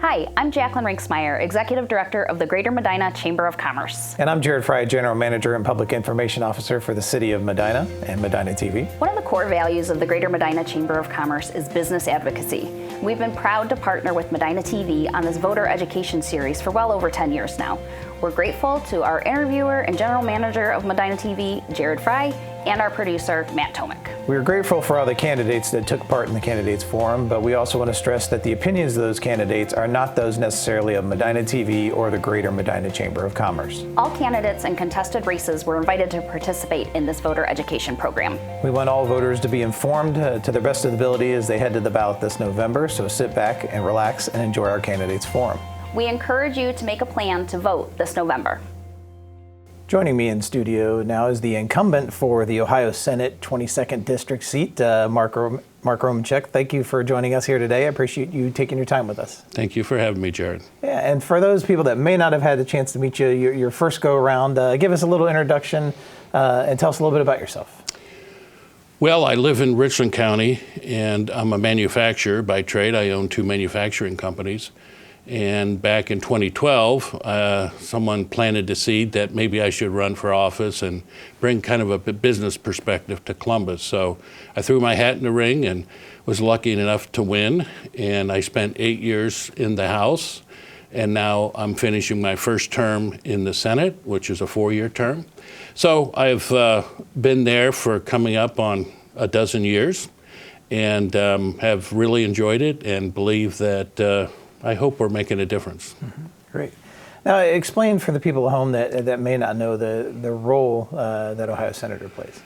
Hi, I'm Jacqueline Rinksmeyer, Executive Director of the Greater Medina Chamber of Commerce. And I'm Jared Fry, General Manager and Public Information Officer for the City of Medina and Medina TV. One of the core values of the Greater Medina Chamber of Commerce is business advocacy. We've been proud to partner with Medina TV on this voter education series for well over 10 years now. We're grateful to our interviewer and General Manager of Medina TV, Jared Fry, and our producer, Matt Tomick. We're grateful for all the candidates that took part in the Candidates Forum, but we also want to stress that the opinions of those candidates are not those necessarily of Medina TV or the Greater Medina Chamber of Commerce. All candidates and contested races were invited to participate in this voter education program. We want all voters to be informed to their best of the ability as they head to the ballot this November, so sit back and relax and enjoy our Candidates Forum. We encourage you to make a plan to vote this November. Joining me in studio now is the incumbent for the Ohio Senate 22nd District seat, Mark Romanchuk. Thank you for joining us here today. I appreciate you taking your time with us. Thank you for having me, Jared. Yeah, and for those people that may not have had the chance to meet you, your first go around, give us a little introduction and tell us a little bit about yourself. Well, I live in Richland County, and I'm a manufacturer by trade. I own two manufacturing companies. And back in 2012, someone planted the seed that maybe I should run for office and bring kind of a business perspective to Columbus. So I threw my hat in the ring and was lucky enough to win. And I spent 8 years in the House. And now I'm finishing my first term in the Senate, which is a 4-year term. So I've been there for coming up on a dozen years and have really enjoyed it and believe that I hope we're making a difference. Mm-hmm. Great. Now, explain for the people at home that may not know the role that Ohio Senator plays.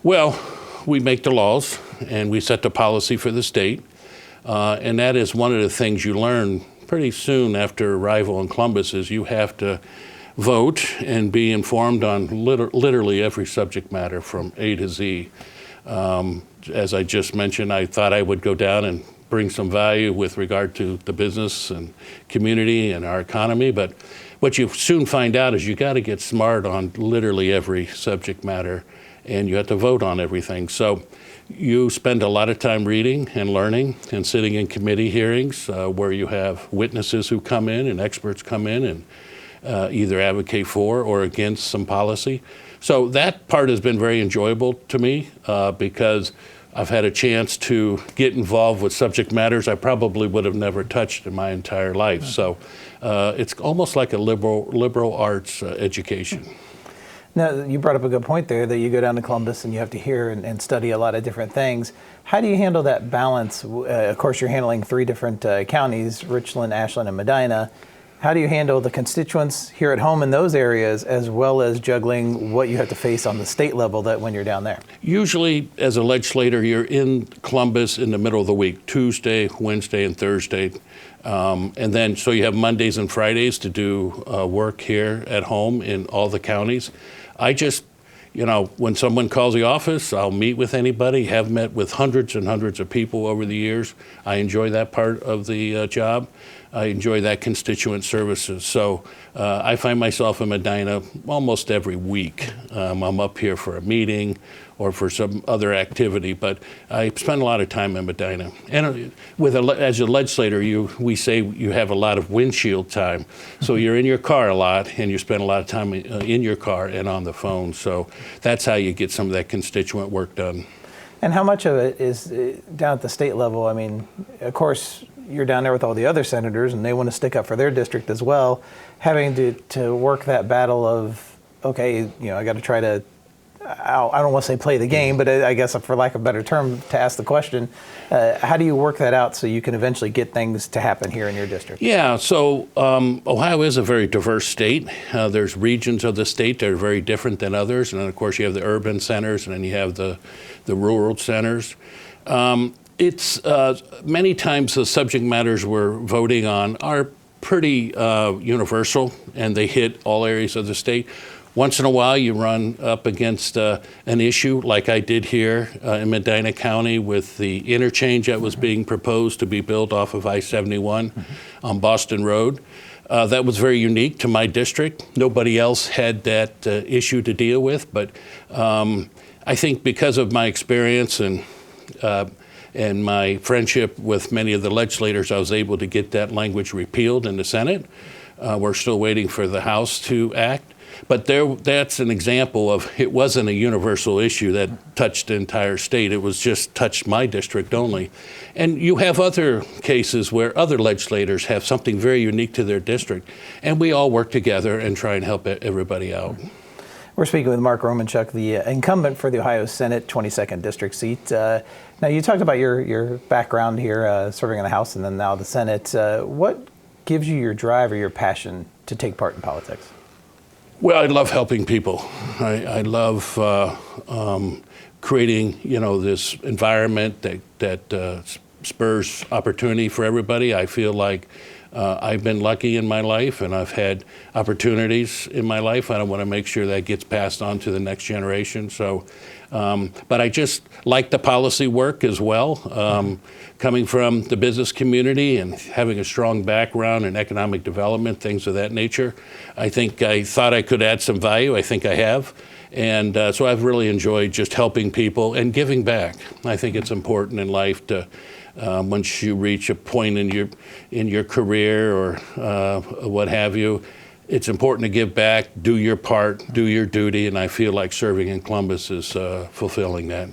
Well, we make the laws and we set the policy for the state. And that is one of the things you learn pretty soon after arrival in Columbus is you have to vote and be informed on literally every subject matter from A to Z. As I just mentioned, I thought I would go down and bring some value with regard to the business and community and our economy. But what you soon find out is you got to get smart on literally every subject matter, and you have to vote on everything. So you spend a lot of time reading and learning and sitting in committee hearings where you have witnesses who come in and experts come in and either advocate for or against some policy. So that part has been very enjoyable to me because I've had a chance to get involved with subject matters I probably would have never touched in my entire life. So it's almost like a liberal arts education. Now, you brought up a good point there that you go down to Columbus and you have to hear and study a lot of different things. How do you handle that balance? Of course, you're handling 3 different counties, Richland, Ashland, and Medina. How do you handle the constituents here at home in those areas, as well as juggling what you have to face on the state level that when you're down there? Usually, as a legislator, you're in Columbus in the middle of the week, Tuesday, Wednesday, and Thursday. And then, so you have Mondays and Fridays to do work here at home in all the counties. I just, when someone calls the office, I'll meet with anybody, have met with hundreds and hundreds of people over the years. I enjoy that part of the job. I enjoy that constituent services. So I find myself in Medina almost every week. I'm up here for a meeting or for some other activity, but I spend a lot of time in Medina. And as a legislator, we say you have a lot of windshield time. So you're in your car a lot, and you spend a lot of time in your car and on the phone. So that's how you get some of that constituent work done. And how much of it is down at the state level? I mean, of course, you're down there with all the other senators and they want to stick up for their district as well. Having to work that battle of, okay, I got to try to, I don't want to say play the game, but I guess for lack of a better term to ask the question, how do you work that out so you can eventually get things to happen here in your district? Yeah, so Ohio is a very diverse state. There's regions of the state that are very different than others. And then, of course, you have the urban centers and then you have the rural centers. It's many times the subject matters we're voting on are pretty universal and they hit all areas of the state. Once in a while you run up against an issue like I did here in Medina County with the interchange that was being proposed to be built off of I-71 on Boston Road. That was very unique to my district. Nobody else had that issue to deal with, but I think because of my experience and and my friendship with many of the legislators, I was able to get that language repealed in the Senate. We're still waiting for the House to act. But that's an example of it wasn't a universal issue that touched the entire state. It was just touched my district only. And you have other cases where other legislators have something very unique to their district, and we all work together and try and help everybody out. We're speaking with Mark Romanchuk, the incumbent for the Ohio Senate 22nd District seat. Now, you talked about your background here, serving in the House and then now the Senate. What gives you your drive or your passion to take part in politics? Well, I love helping people. I love creating, this environment that spurs opportunity for everybody. I feel like I've been lucky in my life, and I've had opportunities in my life. I want to make sure that gets passed on to the next generation. So, but I just like the policy work as well. Coming from the business community and having a strong background in economic development, things of that nature, I thought I could add some value. I think I have. And so I've really enjoyed just helping people and giving back. I think it's important in life to, once you reach a point in your career or what have you, it's important to give back, do your part, do your duty, and I feel like serving in Columbus is fulfilling that.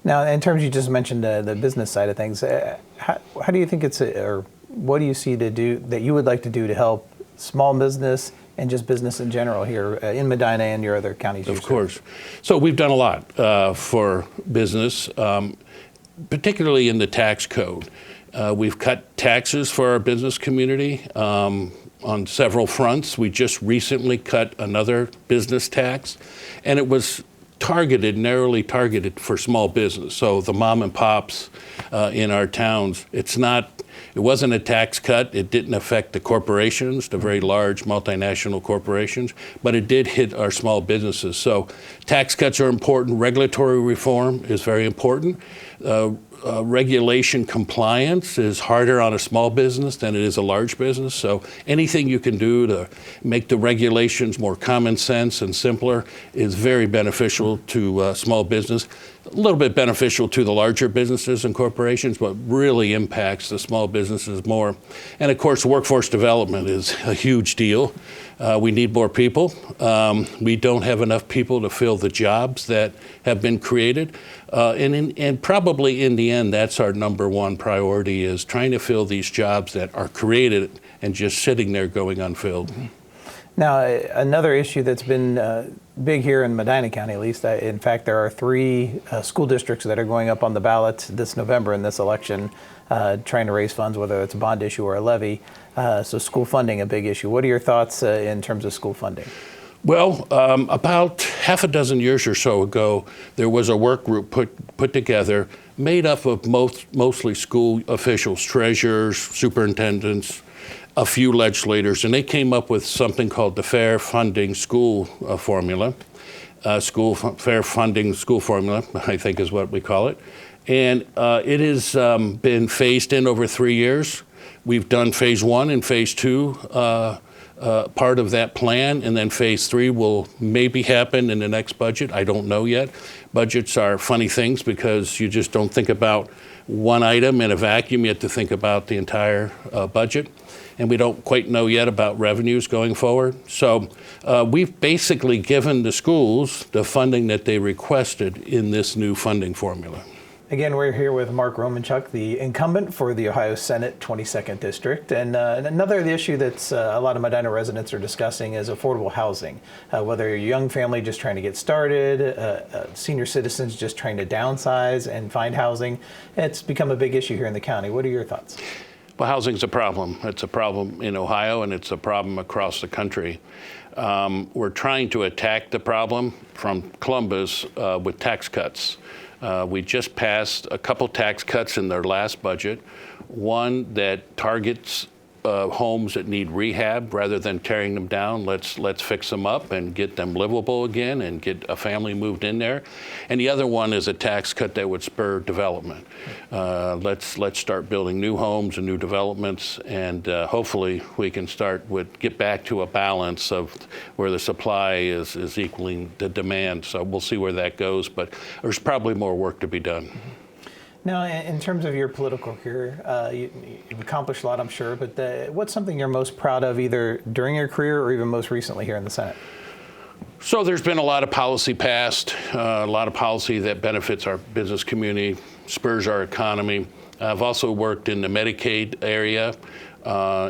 Now, in terms, you just mentioned the business side of things, how do you think or what do you see to do that you would like to do to help small business and just business in general here in Medina and your other counties? Of course. So we've done a lot for business, particularly in the tax code. We've cut taxes for our business community on several fronts. We just recently cut another business tax, and it was narrowly targeted for small business. So the mom and pops in our towns, it wasn't a tax cut. It didn't affect the corporations, the very large multinational corporations, but it did hit our small businesses. So tax cuts are important. Regulatory reform is very important. Regulation compliance is harder on a small business than it is a large business. So anything you can do to make the regulations more common sense and simpler is very beneficial to small business. A little bit beneficial to the larger businesses and corporations, but really impacts the small businesses more. And of course, workforce development is a huge deal. We need more people. We don't have enough people to fill the jobs that have been created. And probably in the end, that's our number one priority, is trying to fill these jobs that are created and just sitting there going unfilled. Now, another issue that's been big here in Medina County, at least, in fact, there are 3 school districts that are going up on the ballot this November in this election, trying to raise funds, whether it's a bond issue or a levy. So school funding, a big issue. What are your thoughts in terms of school funding? Well, about half a dozen years or so ago, there was a work group put together, made up of mostly school officials, treasurers, superintendents, a few legislators, and they came up with something called the Fair Funding School Formula. Fair Funding School Formula, I think is what we call it. And it has been phased in over 3 years. We've done phase 1 and phase 2 part of that plan, and then phase 3 will maybe happen in the next budget. I don't know yet. Budgets are funny things because you just don't think about one item in a vacuum. You have to think about the entire budget. And we don't quite know yet about revenues going forward. So we've basically given the schools the funding that they requested in this new funding formula. Again, we're here with Mark Romanchuk, the incumbent for the Ohio Senate 22nd District. And another issue that's a lot of Medina residents are discussing is affordable housing. Whether you're a young family just trying to get started, senior citizens just trying to downsize and find housing, it's become a big issue here in the county. What are your thoughts? Well, housing's a problem. It's a problem in Ohio, and it's a problem across the country. We're trying to attack the problem from Columbus with tax cuts. We just passed a couple tax cuts in their last budget, one that targets homes that need rehab rather than tearing them down. Let's fix them up and get them livable again and get a family moved in there. And the other one is a tax cut that would spur development. Let's start building new homes and new developments, and hopefully we can get back to a balance of where the supply is equaling the demand. So we'll see where that goes, but there's probably more work to be done. Now, in terms of your political career, you've accomplished a lot, I'm sure, but what's something you're most proud of either during your career or even most recently here in the Senate? So there's been a lot of policy passed, a lot of policy that benefits our business community, spurs our economy. I've also worked in the Medicaid area,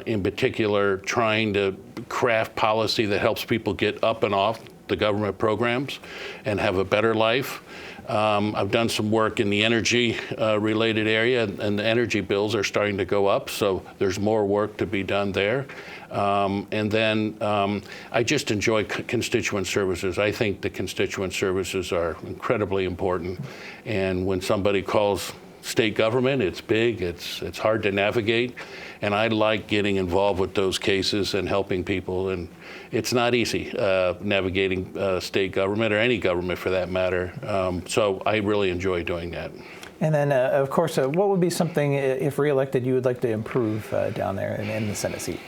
in particular trying to craft policy that helps people get up and off the government programs and have a better life. I've done some work in the energy related area, and the energy bills are starting to go up, so there's more work to be done there. And then I just enjoy constituent services. I think the constituent services are incredibly important. And when somebody calls state government, it's big, it's hard to navigate, and I like getting involved with those cases and helping people. And it's not easy navigating state government or any government for that matter. So I really enjoy doing that. And then, of course, what would be something, if reelected, you would like to improve down there in the Senate seat?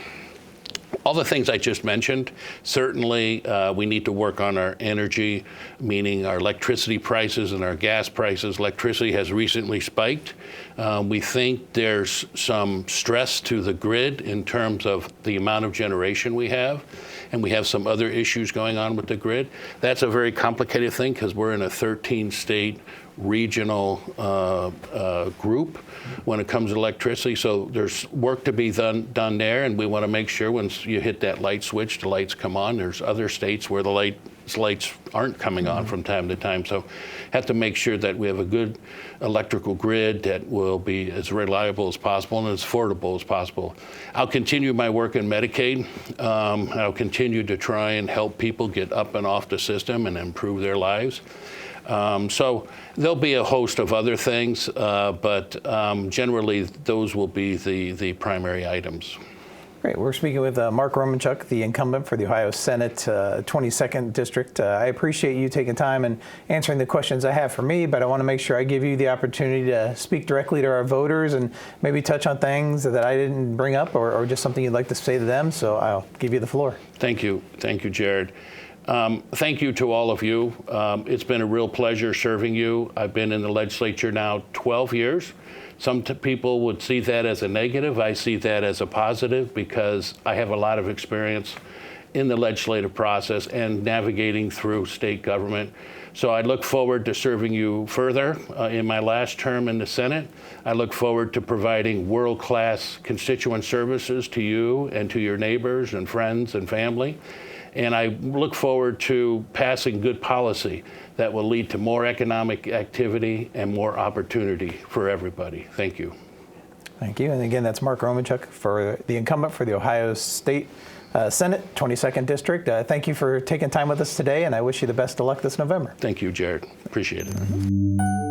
All the things I just mentioned. Certainly, we need to work on our energy, meaning our electricity prices and our gas prices. Electricity has recently spiked. We think there's some stress to the grid in terms of the amount of generation we have, and we have some other issues going on with the grid. That's a very complicated thing because we're in a 13-state regional group when it comes to electricity. So there's work to be done there, and we want to make sure once you hit that light switch, the lights come on. There's other states where the lights aren't coming on from time to time. So have to make sure that we have a good electrical grid that will be as reliable as possible and as affordable as possible. I'll continue my work in Medicaid. I'll continue to try and help people get up and off the system and improve their lives. So there'll be a host of other things, but generally those will be the primary items. Great. We're speaking with Mark Romanchuk, the incumbent for the Ohio Senate 22nd District. I appreciate you taking time and answering the questions I have for me, but I want to make sure I give you the opportunity to speak directly to our voters and maybe touch on things that I didn't bring up or just something you'd like to say to them. So I'll give you the floor. Thank you. Thank you, Jared. Thank you to all of you. It's been a real pleasure serving you. I've been in the legislature now 12 years. Some people would see that as a negative. I see that as a positive because I have a lot of experience in the legislative process and navigating through state government. So I look forward to serving you further in my last term in the Senate. I look forward to providing world-class constituent services to you and to your neighbors and friends and family. And I look forward to passing good policy that will lead to more economic activity and more opportunity for everybody. Thank you. Thank you. And again, that's Mark Romanchuk, for the incumbent for the Ohio State Senate 22nd District. Thank you for taking time with us today, and I wish you the best of luck this November. Thank you, Jared. Appreciate it.